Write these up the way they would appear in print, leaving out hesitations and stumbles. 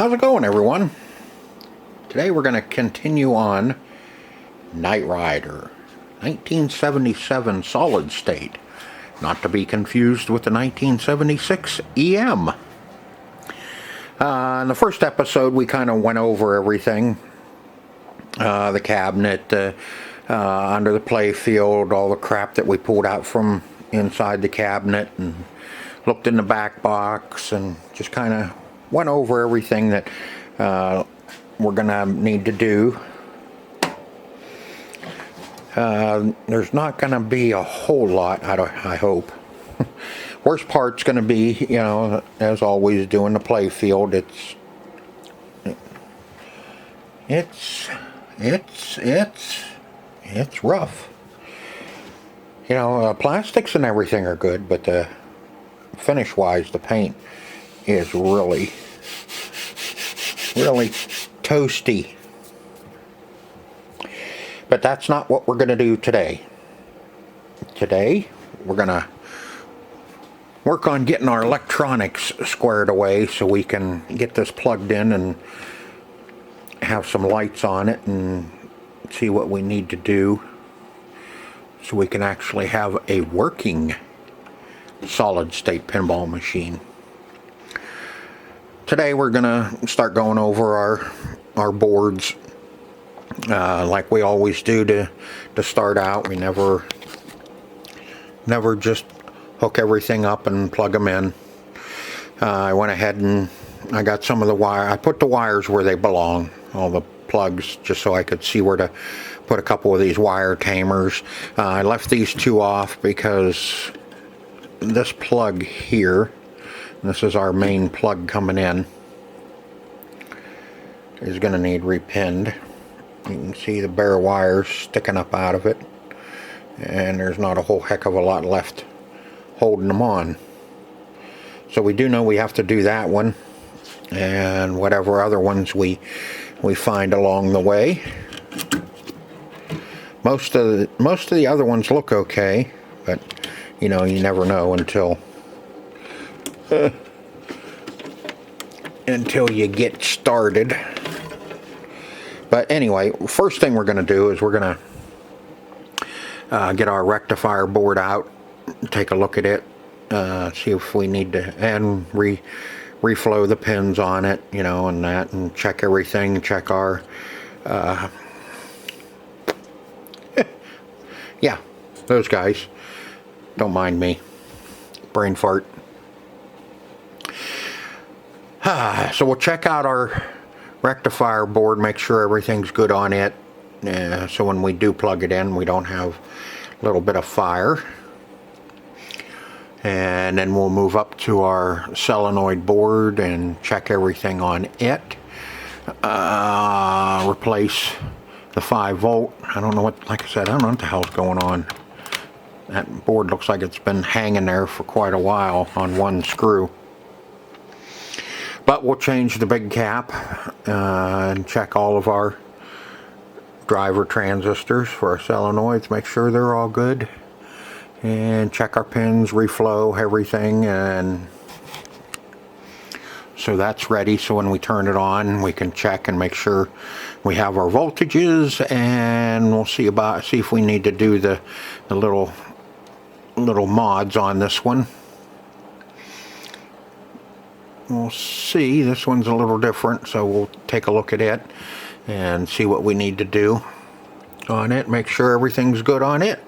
How's it going, everyone? Today we're going to continue on Knight Rider 1977 solid state, not to be confused with the 1976 EM. In the first episode we kind of went over everything, the cabinet, under the play field, all the crap that we pulled out from inside the cabinet, and looked in the back box and just kind of went over everything that we're gonna need to do. There's not gonna be a whole lot, I hope. Worst part's gonna be, you know, as always, doing the play field. It's rough. You know, plastics and everything are good, but finish wise, the paint is really toasty. But that's not what we're going to do today. Today we're going to work on getting our electronics squared away so we can get this plugged in and have some lights on it and see what we need to do so we can actually have a working solid state pinball machine. Today we're gonna start going over our boards like we always do to start out. We never just hook everything up and plug them in. I went ahead and I got some of the wire. I put the wires where they belong, all the plugs, just so I could see where to put a couple of these wire tamers. I left these two off because this plug here, this is our main plug coming in, is going to need repinned. You can see the bare wires sticking up out of it, and there's not a whole heck of a lot left holding them on. So we do know we have to do that one and whatever other ones we find along the way. Most of the other ones look okay, but you know, you never know until you get started. But anyway, first thing we're going to do is we're going to get our rectifier board out, take a look at it, see if we need to, and reflow the pins on it, you know, and that, and check everything, check our yeah, those guys. Don't mind me. Brain fart. So we'll check out our rectifier board, make sure everything's good on it, so when we do plug it in we don't have a little bit of fire. And then we'll move up to our solenoid board and check everything on it. Replace the 5-volt. I don't know what, like I said, I don't know what the hell's going on. That board looks like it's been hanging there for quite a while on one screw. But we'll change the big cap and check all of our driver transistors for our solenoids, make sure they're all good, and check our pins, reflow everything, and so that's ready. So when we turn it on, we can check and make sure we have our voltages, and we'll see if we need to do the little mods on this one. We'll see. This one's a little different, so we'll take a look at it and see what we need to do on it, make sure everything's good on it.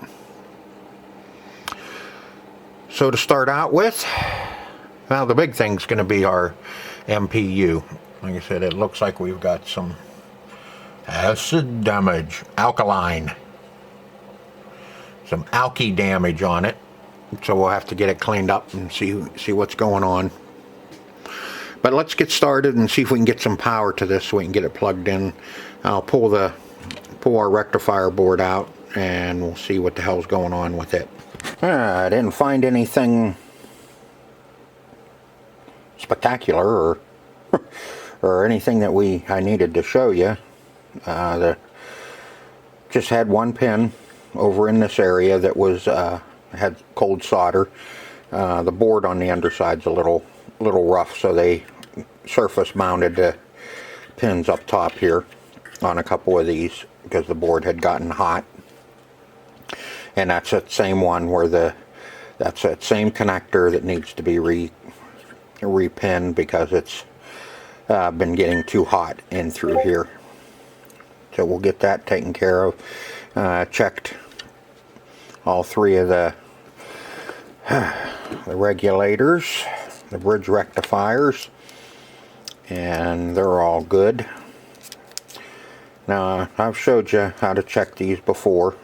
So to start out with, well, the big thing's going to be our MPU. Like I said, it looks like we've got some acid damage, alkaline, some alky damage on it, so we'll have to get it cleaned up and see what's going on. But let's get started and see if we can get some power to this so we can get it plugged in. I'll pull our rectifier board out and we'll see what the hell's going on with it. I didn't find anything spectacular or anything that I needed to show you. Just had one pin over in this area that was had cold solder. The board on the underside's a little rough, so they surface mounted pins up top here on a couple of these because the board had gotten hot. And that's that same one where that's that same connector that needs to be repinned because it's been getting too hot in through here. So we'll get that taken care of. Checked all three of the regulators, the bridge rectifiers, and they're all good. Now, I've showed you how to check these before.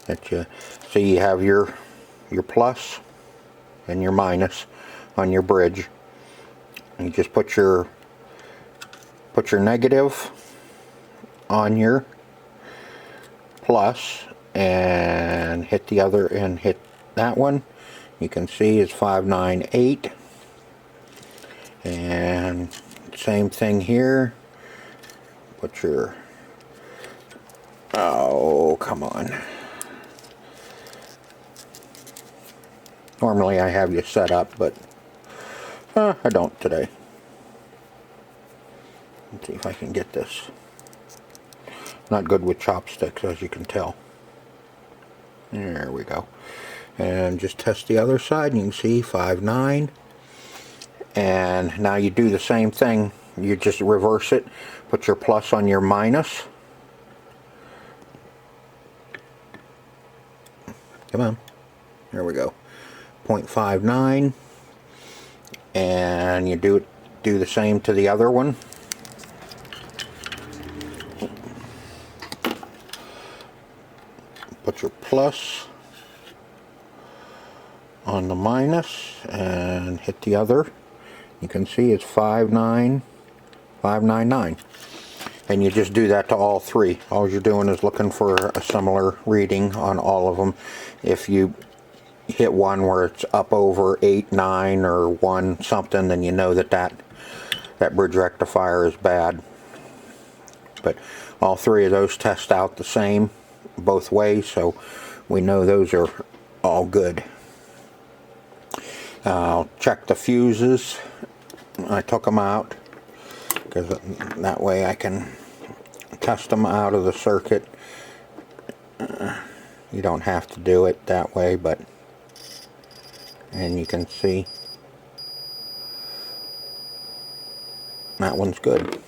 That you see you have your plus and your minus on your bridge. You just put your negative on your plus and hit the other and hit that one. You can see it's 598, and same thing here. Put your, oh come on, normally I have you set up, but I don't today. Let's see if I can get this. Not good with chopsticks, as you can tell. There we go. And just test the other side, and you can see 5.9. And now you do the same thing. You just reverse it. Put your plus on your minus. Come on. There we go. 0.59. And you do the same to the other one. Put your plus on the minus and hit the other. You can see it's 599. And you just do that to all three. All you're doing is looking for a similar reading on all of them. If you hit one where it's up over 8, 9, or 1 something, then you know that bridge rectifier is bad. But all three of those test out the same both ways, so we know those are all good. I'll check the fuses. I took them out because that way I can test them out of the circuit. You don't have to do it that way, but and you can see that one's good,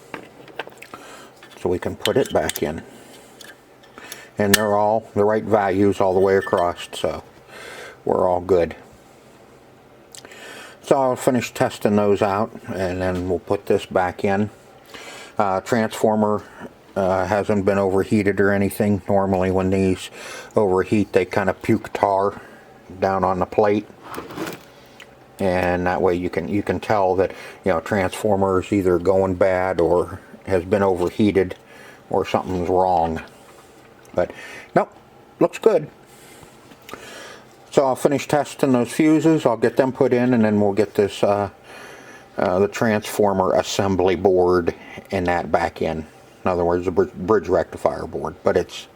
so we can put it back in. And they're all the right values all the way across, so we're all good. So I'll finish testing those out, and then we'll put this back in. Transformer hasn't been overheated or anything. Normally when these overheat, they kind of puke tar down on the plate, and that way you can tell that, you know, transformer is either going bad or has been overheated or something's wrong. But nope, looks good. So I'll finish testing those fuses. I'll get them put in, and then we'll get this the transformer assembly board and that back in. In other words, the bridge rectifier board, but it's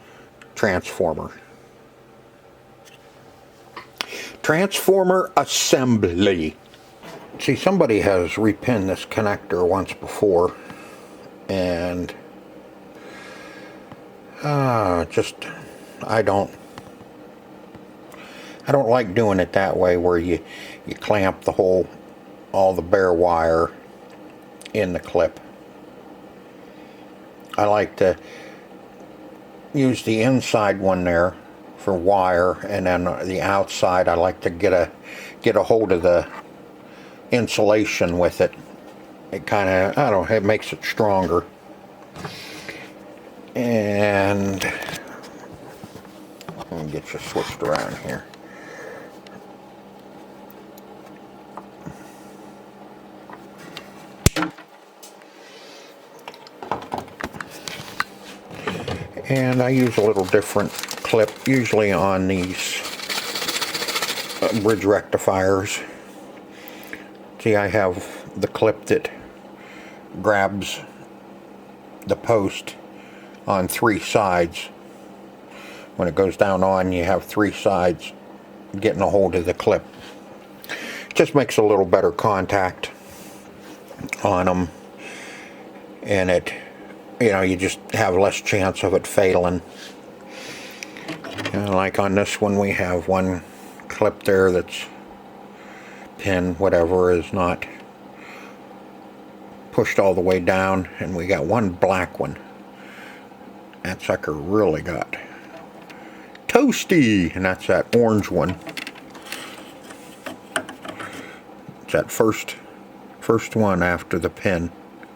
transformer. Transformer assembly. See, somebody has repinned this connector once before, and I don't like doing it that way, where you clamp all the bare wire in the clip. I like to use the inside one there for wire, and then the outside I like to get a hold of the insulation with it. It kind of, I don't know, it makes it stronger. And let me get you switched around here. And I use a little different clip usually on these bridge rectifiers. See, I have the clip that grabs the post on 3 sides. When it goes down on, you have 3 sides getting a hold of the clip. Just makes a little better contact on them. and it, you just have less chance of it failing. Like on this one, we have one clip there that's pin, whatever, is not pushed all the way down, and we got one black one. That sucker really got toasty, and that's that orange one. It's that first one after the pin,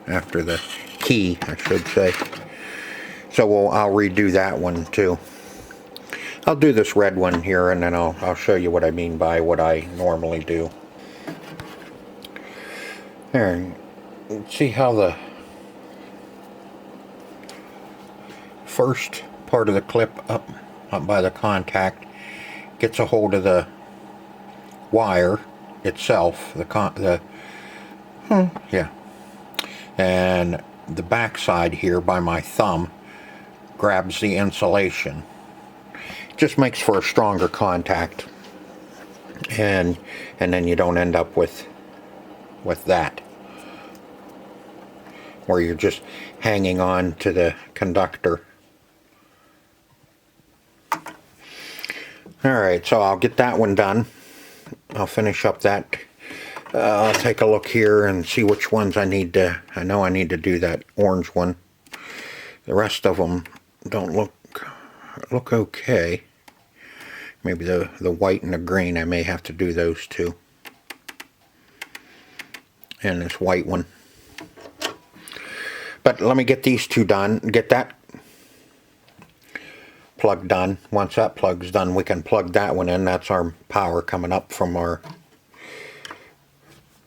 after the key, I should say. So I'll redo that one too. I'll do this red one here, and then I'll show you what I mean by what I normally do. There, see how the first part of the clip up by the contact gets a hold of the wire itself, yeah, and the back side here by my thumb grabs the insulation. It just makes for a stronger contact, and then you don't end up with that, where you're just hanging on to the conductor. Alright, so I'll get that one done. I'll finish up that. I'll take a look here and see which ones I know I need to do that orange one. The rest of them don't look okay. Maybe the white and the green, I may have to do those two. And this white one. But let me get these two done, get that plug done. Once that plug's done, we can plug that one in. That's our power coming up from our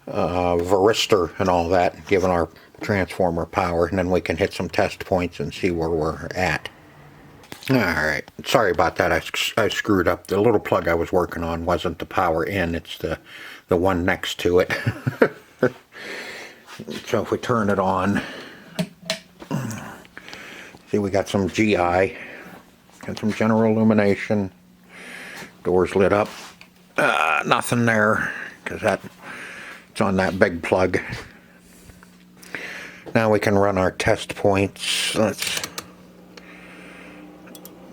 varistor and all that, giving our transformer power, and then we can hit some test points and see where we're at. Alright, sorry about that, I screwed up. The little plug I was working on wasn't the power in, it's the one next to it. So if we turn it on, see, we got some GI, got some general illumination, doors lit up, nothing there, because it's on that big plug. Now we can run our test points. Let's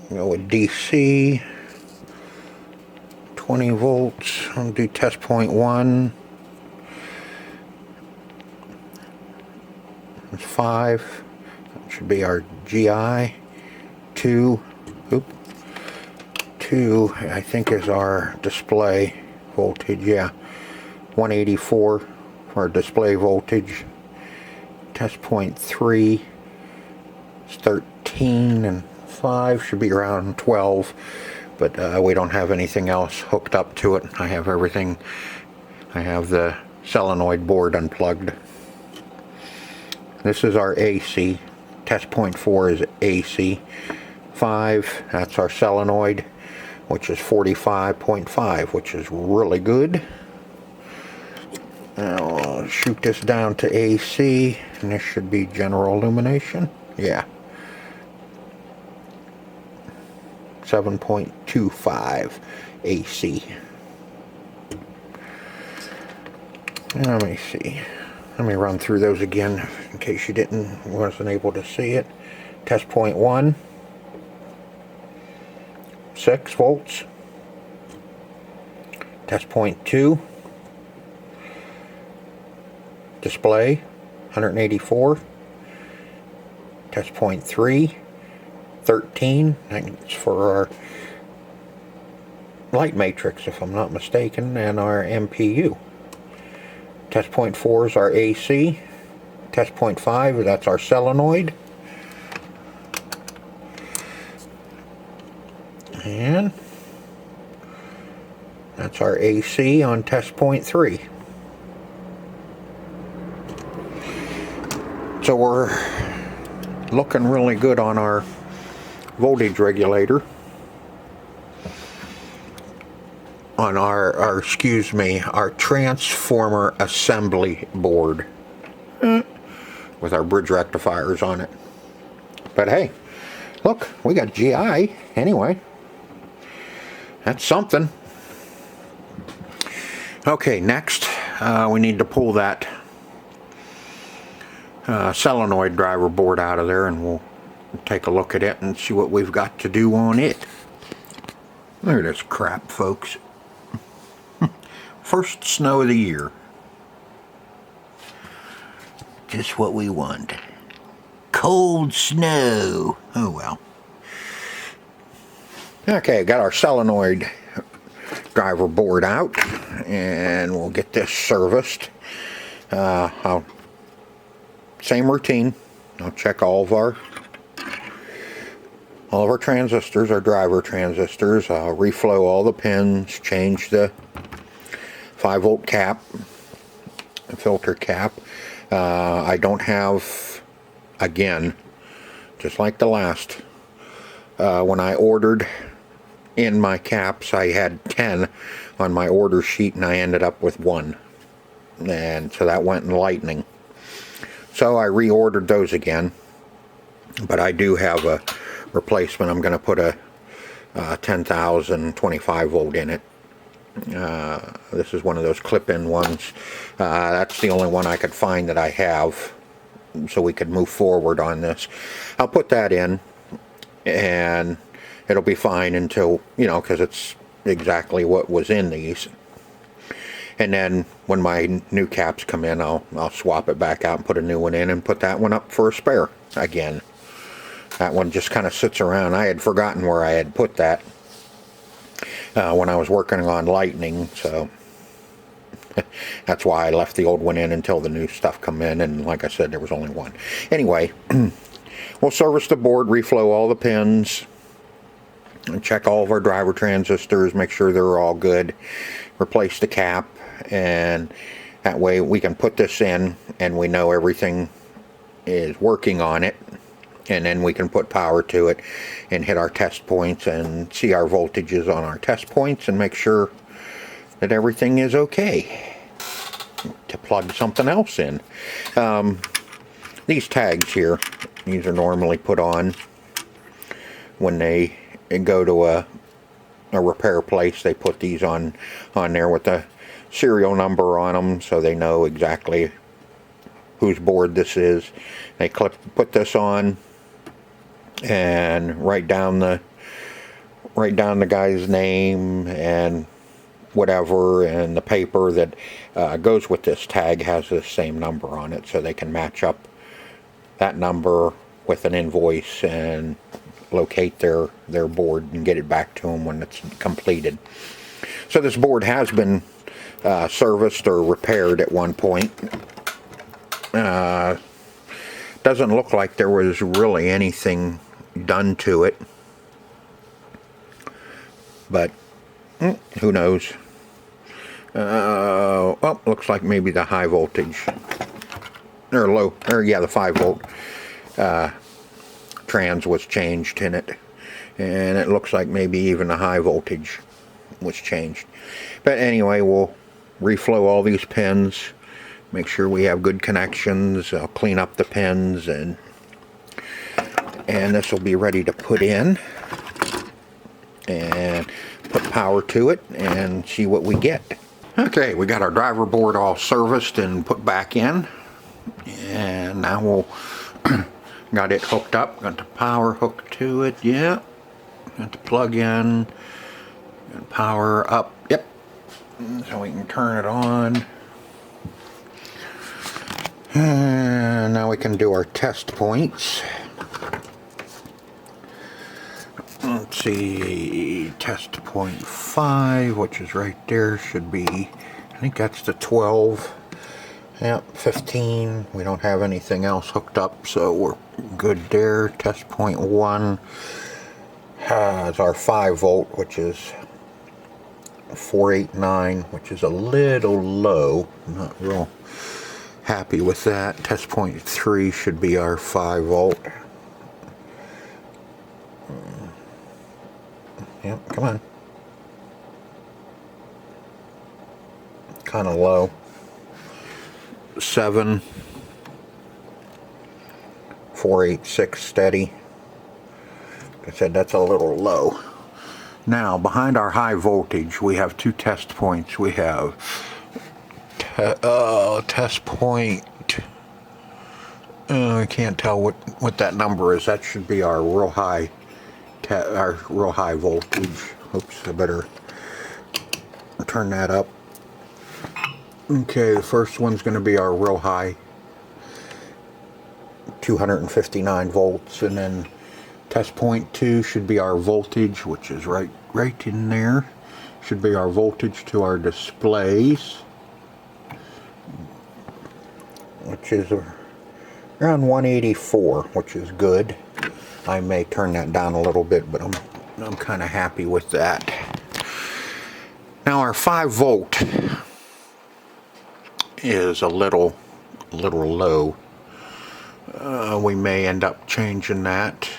go with DC, 20 volts, I'll do test point 1. It's 5, that should be our GI. 2, I think is our display voltage, yeah. 184 for our display voltage. Test point 3 is 13, and 5 should be around 12, but we don't have anything else hooked up to it. I have everything. I have the solenoid board unplugged. This is our AC. Test point 4 is AC. 5, that's our solenoid, which is 45.5, which is really good. Now I'll shoot this down to AC, and this should be general illumination. Yeah. 7.25 AC. Let me see. Let me run through those again in case you wasn't able to see it. Test point 1, 6 volts. Test point 2, display 184. Test point 3, 13. That's for our light matrix, if I'm not mistaken, and our MPU. Test point 4 is our AC. Test point 5, that's our solenoid. And that's our AC on test point 3. So we're looking really good on our voltage regulator. On our transformer assembly board with our bridge rectifiers on it. But hey, look, we got GI anyway. That's something. Okay, next we need to pull that solenoid driver board out of there, and we'll take a look at it and see what we've got to do on it. Look at this crap, folks. First snow of the year. Just what we want. Cold snow. Oh well. Okay, got our solenoid driver board out, and we'll get this serviced. Same routine. I'll check all of our transistors, our driver transistors. I'll reflow all the pins, change the 5-volt cap, filter cap. I don't have, again, just like the last, when I ordered in my caps, I had 10 on my order sheet, and I ended up with 1. And so that went in lightning. So I reordered those again. But I do have a replacement. I'm going to put a 10,000 25 volt in it. This is one of those clip-in ones. That's the only one I could find that I have, so we could move forward on this. I'll put that in, and it'll be fine until, because it's exactly what was in these. And then when my new caps come in, I'll swap it back out and put a new one in and put that one up for a spare again. That one just kind of sits around. I had forgotten where I had put that when I was working on Lightning, so that's why I left the old one in until the new stuff come in, and like I said, there was only one. Anyway, we'll service the board, reflow all the pins, and check all of our driver transistors, make sure they're all good, replace the cap, and that way we can put this in and we know everything is working on it, and then we can put power to it and hit our test points and see our voltages on our test points and make sure that everything is okay to plug something else in. These tags here, these are normally put on when they go to a repair place. They put these on there with the serial number on them, so they know exactly whose board this is. They put this on and write down the guy's name and whatever, and the paper that goes with this tag has the same number on it, so they can match up that number with an invoice and locate their board and get it back to them when it's completed. So this board has been serviced or repaired at one point. Doesn't look like there was really anything done to it, but who knows. Well, looks like maybe the high voltage or low, or yeah, the 5-volt trans was changed in it, and it looks like maybe even the high voltage was changed. But anyway, we'll reflow all these pins, make sure we have good connections. I'll clean up the pins, and this will be ready to put in and put power to it and see what we get. Okay, we got our driver board all serviced and put back in, and now we'll got it hooked up, got the power hooked to it, yeah, got the plug in, and power up, yep, so we can turn it on. And now we can do our test points. Let's see, test point 5, which is right there, should be, I think that's the 12. Yep, 15. We don't have anything else hooked up, so we're good there. Test point 1 has our 5-volt, which is 489, which is a little low. I'm not real happy with that. Test point 3 should be our 5-volt. Yep, come on. Kind of low. 7, 486 steady. Like I said, that's a little low. Now, behind our high voltage, we have 2 test points. We have test point I can't tell what that number is. That should be our real high voltage. Oops, I better turn that up. Okay, the first one's going to be our real high, 259 volts, and then test point 2 should be our voltage, which is right in there. Should be our voltage to our displays, which is around 184, which is good. I may turn that down a little bit, but I'm kind of happy with that. Now our 5 volt is a little low. We may end up changing that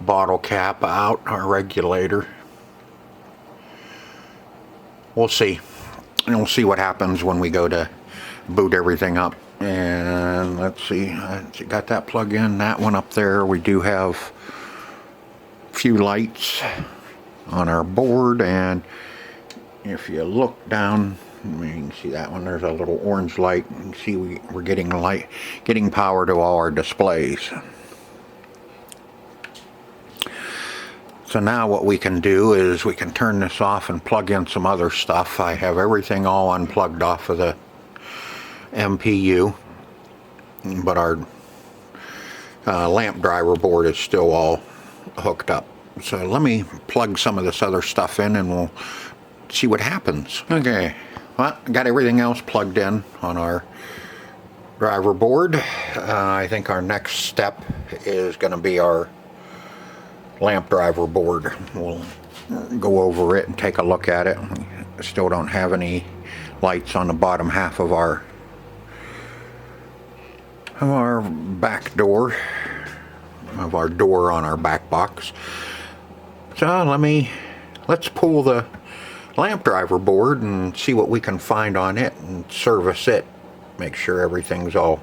bottle cap out, our regulator. We'll see. And we'll see what happens when we go to boot everything up. And let's see, I got that plug in, that one up there. We do have a few lights on our board, and if you look down, you can see that one. There's a little orange light. You can see we're getting power to all our displays. So now what we can do is we can turn this off and plug in some other stuff. I have everything all unplugged off of the MPU, but our lamp driver board is still all hooked up. So let me plug some of this other stuff in and we'll see what happens. Okay, well, got everything else plugged in on our driver board. I think our next step is going to be our lamp driver board. We'll go over it and take a look at it. We still don't have any lights on the bottom half of our back door, of our door on our back box. So let's pull the lamp driver board and see what we can find on it and service it. Make sure everything's all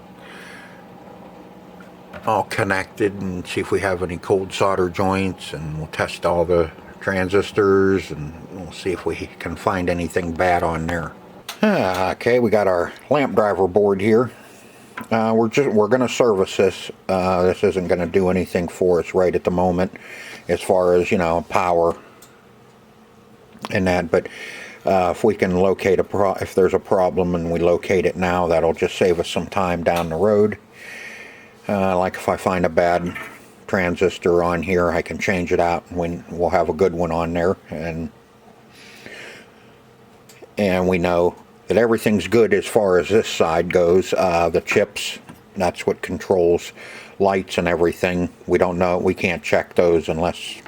connected and see if we have any cold solder joints, and we'll test all the transistors and we'll see if we can find anything bad on there. Okay, we got our lamp driver board here. We're going to service this. This isn't going to do anything for us right at the moment as far as, power and that, but if we can locate if there's a problem and we locate it now, that'll just save us some time down the road. Like if I find a bad transistor on here, I can change it out and we'll have a good one on there, and we know that everything's good as far as this side goes. The chips, that's what controls lights and everything. We don't know, we can't check those unless,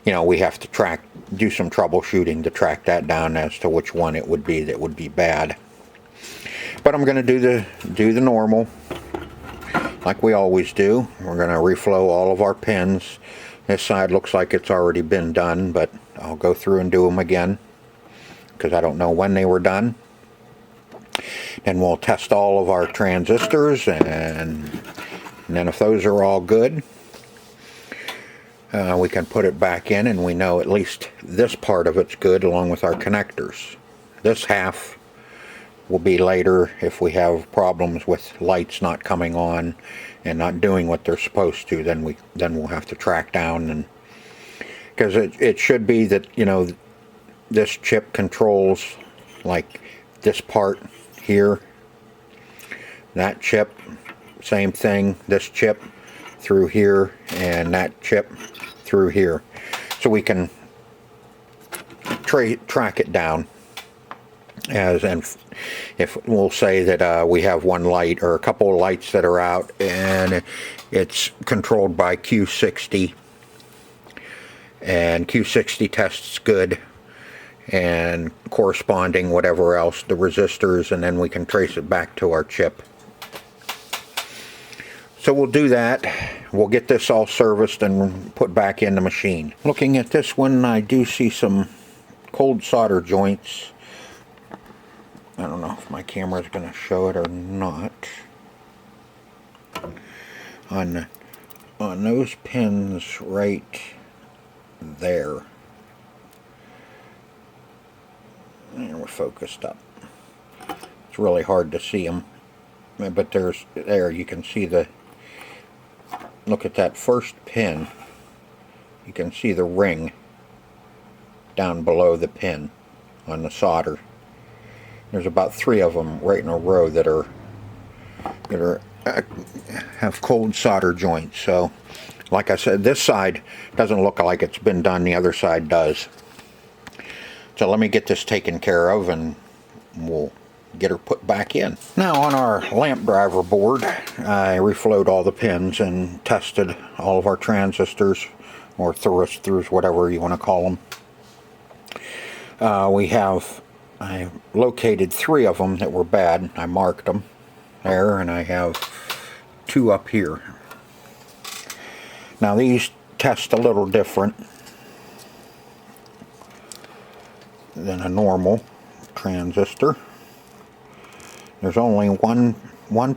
we have to do some troubleshooting to track that down as to which one it would be that would be bad. But I'm going to do the normal, like we always do. We're going to reflow all of our pins. This side looks like it's already been done, but I'll go through and do them again because I don't know when they were done. Then we'll test all of our transistors, and then if those are all good, we can put it back in, and we know at least this part of it's good along with our connectors. This half will be later if we have problems with lights not coming on and not doing what they're supposed to. Then we'll have to track down, and because it should be that this chip controls like this part here, that chip, same thing, this chip through here, and that chip through here, so we can track it down. And if we'll say that we have one light or a couple of lights that are out and it's controlled by Q60, and Q60 tests good, and corresponding whatever else, the resistors, and then we can trace it back to our chip. So we'll do that. We'll get this all serviced and put back in the machine. Looking at this one, I do see some cold solder joints. I don't know if my camera is going to show it or not. On those pins right there. And we're focused up. It's really hard to see them. but there you can see look at that first pin. You can see the ring down below the pin on the solder. There's about 3 of them right in a row that have cold solder joints. So like I said, this side doesn't look like it's been done, the other side does. So let me get this taken care of and we'll get her put back in. Now on our lamp driver board, I reflowed all the pins and tested all of our transistors, or thyristors, whatever you want to call them. I located 3 of them that were bad. I marked them there, and I have 2 up here. Now these test a little different than a normal transistor. There's only one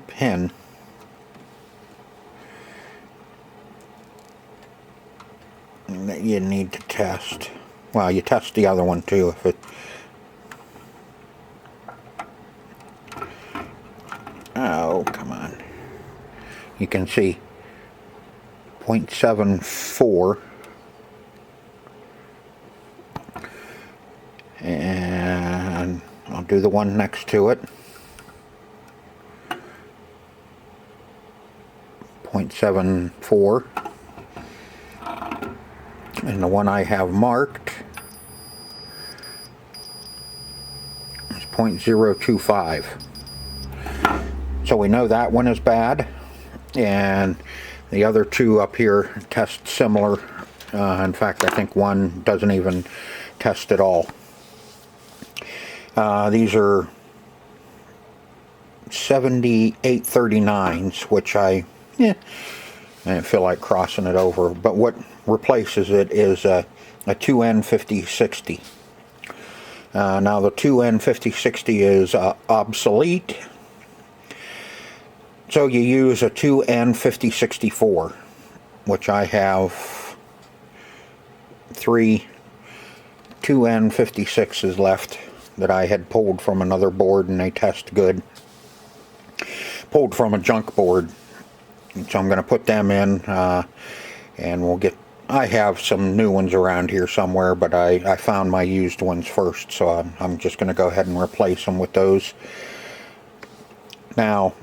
pin that you need to test. Well, you test the other one too if it. Oh, come on. You can see 0.74, and I'll do the one next to it. 0.74, and the one I have marked is 0.025. So we know that one is bad, and the other 2 up here test similar. In fact, I think one doesn't even test at all. These are 7839s, which I didn't feel like crossing it over. But what replaces it is a 2N5060. Now the 2N5060 is obsolete. So you use a 2N5064, which I have 3 2N56s left that I had pulled from another board, and they test good. Pulled from a junk board. So I'm going to put them in, and we'll get. I have some new ones around here somewhere, but I found my used ones first, so I'm just going to go ahead and replace them with those. Now,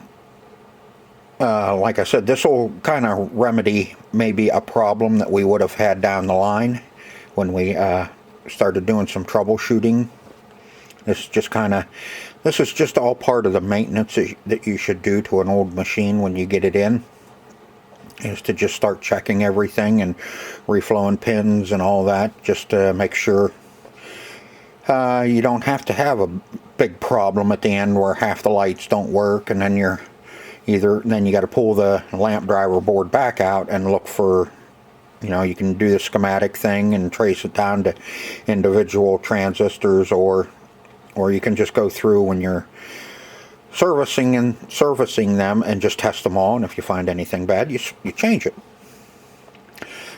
like I said, this will kind of remedy maybe a problem that we would have had down the line when we started doing some troubleshooting. This is just all part of the maintenance that you should do to an old machine when you get it in, is to just start checking everything and reflowing pins and all that, just to make sure you don't have to have a big problem at the end where half the lights don't work, and then you got to pull the lamp driver board back out and look for, you can do the schematic thing and trace it down to individual transistors, or you can just go through when you're servicing them and just test them all, and if you find anything bad, you change it.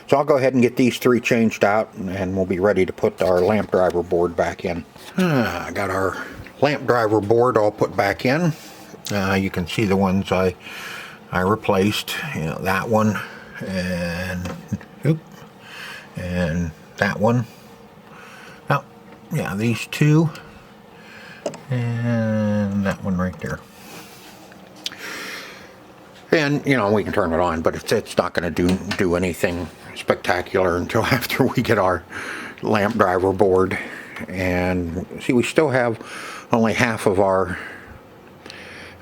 So I'll go ahead and get these 3 changed out, and we'll be ready to put our lamp driver board back in. I got our lamp driver board all put back in. You can see the ones I replaced. That one and that one. Oh, yeah, these 2 and that one right there. And we can turn it on, but it's not going to do anything spectacular until after we get our lamp driver board. And see, we still have only half of our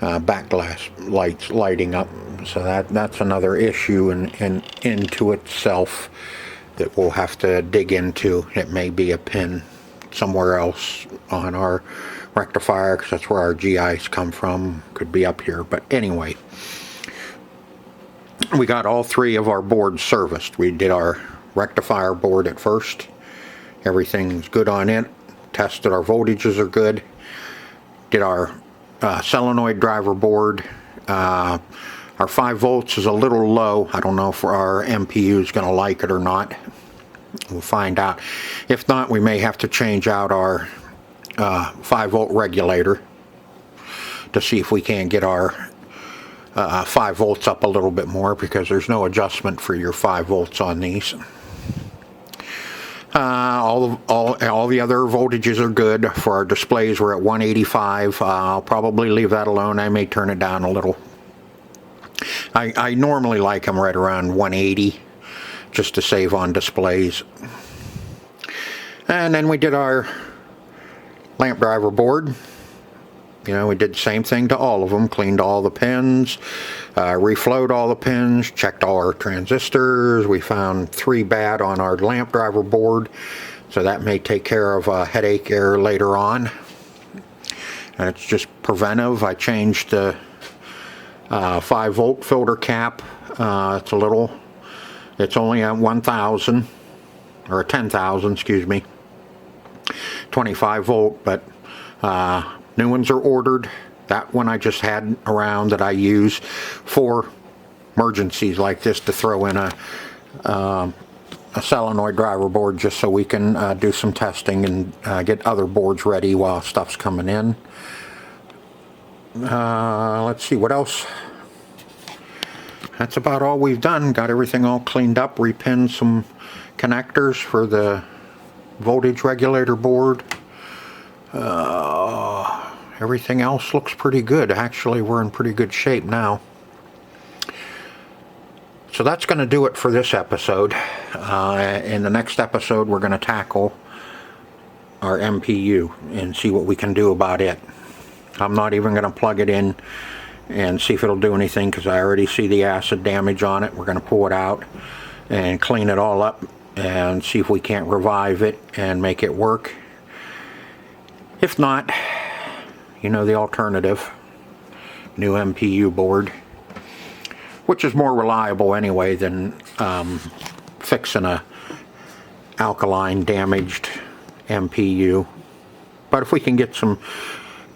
backglass lights lighting up, so that's another issue into itself that we'll have to dig into. It may be a pin somewhere else on our rectifier, because that's where our GIs come from. Could be up here, but anyway, we got all 3 of our boards serviced. We did our rectifier board at first. Everything's good on it. Tested our voltages are good. Did our solenoid driver board. Our 5 volts is a little low. I don't know if our MPU is going to like it or not. We'll find out. If not, we may have to change out our 5 volt regulator to see if we can't get our 5 volts up a little bit more, because there's no adjustment for your 5 volts on these. All the other voltages are good. For our displays, we're at 185. I'll probably leave that alone. I may turn it down a little. I normally like them right around 180, just to save on displays. And then we did our lamp driver board. You know, we did the same thing to all of them. Cleaned all the pins, reflowed all the pins, checked all our transistors. We found 3 bad on our lamp driver board, so that may take care of a headache error later on. And it's just preventive. I changed the 5 volt filter cap. It's only at 1,000, or 10,000, excuse me. 25 volt, but new ones are ordered. That one I just had around that I use for emergencies like this, to throw in a solenoid driver board, just so we can do some testing and get other boards ready while stuff's coming in. Let's see what else. That's about all we've done. Got everything all cleaned up, repinned some connectors for the voltage regulator board. Everything else looks pretty good. Actually, we're in pretty good shape now. So that's going to do it for this episode. In the next episode, we're going to tackle our MPU and see what we can do about it. I'm not even going to plug it in and see if it'll do anything, because I already see the acid damage on it. We're going to pull it out and clean it all up and see if we can't revive it and make it work. If not, you know the alternative. New MPU board, which is more reliable anyway than fixing a alkaline damaged MPU. But if we can get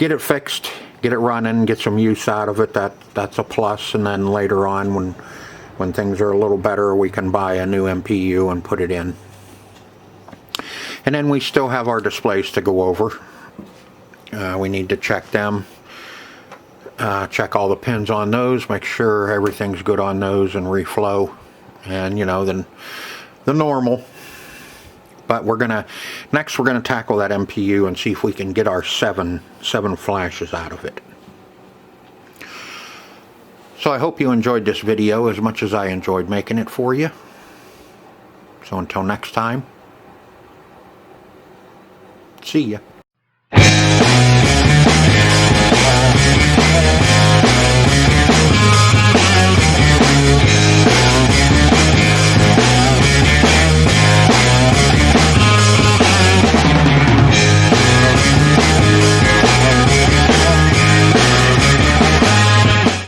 it fixed, get it running, get some use out of it, that's a plus. And then later on, when things are a little better, we can buy a new MPU and put it in. And then we still have our displays to go over. We need to check them, check all the pins on those, make sure everything's good on those, and reflow, and you know, then the normal. But next we're gonna tackle that MPU and see if we can get our seven flashes out of it. So I hope you enjoyed this video as much as I enjoyed making it for you. So until next time, see ya.